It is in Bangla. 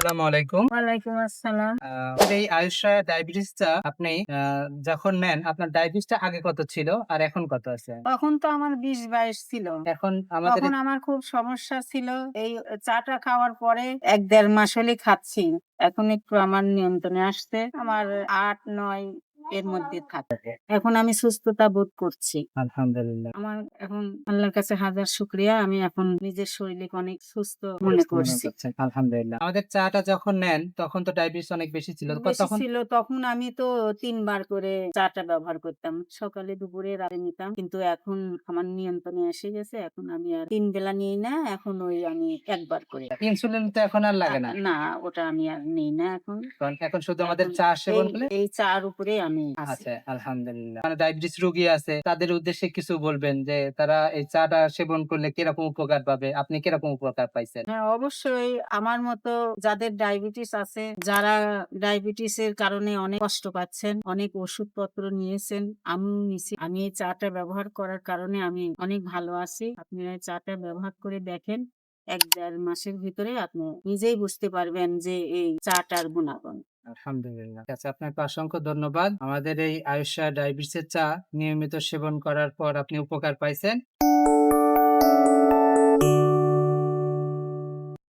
আসসালামু আলাইকুম। ওয়ালাইকুম আসসালাম। আপনার এই আয়ুষ্রা ডায়াবেটিসটা আপনি যখন নেন, আপনার ডায়াবেটিসটা আগে কত ছিল আর এখন কত আছে? তখন তো আমার ২০-২২ ছিল। এখন আমাদের তখন আমার খুব সমস্যা ছিল। এই চাটা খাওয়ার পরে ১-১.৫ মাস হলেই খাচ্ছি। এখন একটু আমার নিয়ন্ত্রণে আসছে। আমার ৮-৯ এর মধ্যে থাকে। এখন আমি সুস্থতা বোধ করছি। আলহামদুলিল্লাহ। আমার এখন আল্লাহর কাছে হাজার শুকরিয়া। আমি এখন নিজের শরীরকে অনেক সুস্থ মনে সুস্থ মনে করছি। করছেন। আলহামদুলিল্লাহ। আমাদের চাটা যখন নেন তখন তো ডায়াবেটিস অনেক বেশি ছিল। বেশি তখন ছিল তখন আমি তো ৩ বার করে চাটা ব্যবহার করতাম। সকালে, দুপুরে, রাতে নিতাম। কিন্তু এখন আমার নিয়ন্ত্রণে এসে গেছে। এখন আমি আর ৩ বেলা নিই না। এখন আমি ১ বার করে। ইনসুলিন তো এখন আর লাগে না। না ওটা আমি আর নিই না এখন। কারণ এখন শুধু আমাদের এখন চা সেবন এই করলে এই চা'র উপরেই আমি আছি। আচ্ছা, আলহামদুলিল্লাহ। মানে ডায়াবেটিস রোগী আছে তাদের উদ্দেশ্যে কিছু বলবেন যে তারা এই চাটা সেবন করলে কিরকম উপকার পাবে? আপনি কিরকম উপকার পাইছেন? হ্যাঁ, অবশ্যই আমার মতো যাদের ডায়াবেটিস আছে, যারা ডায়াবেটিসের কারণে অনেক কষ্ট পাচ্ছেন, অনেক ওষুধপত্র নিয়েছেন, আমিও নিছি। আমি এই চাটা ব্যবহার করার কারণে আমি অনেক ভালো আছি। আপনারা এই চাটা ব্যবহার করে দেখেন। ১-১.৫ মাসের ভিতরে আপনি নিজেই বুঝতে পারবেন যে এই চাটার গুণাগুণ। আলহামদুলিল্লাহ। আচ্ছা, আপনাকে অসংখ্য ধন্যবাদ। আমাদের এই আয়েশা ডায়াবেটিসের চা নিয়মিত সেবন করার পর আপনি উপকার পাইছেন।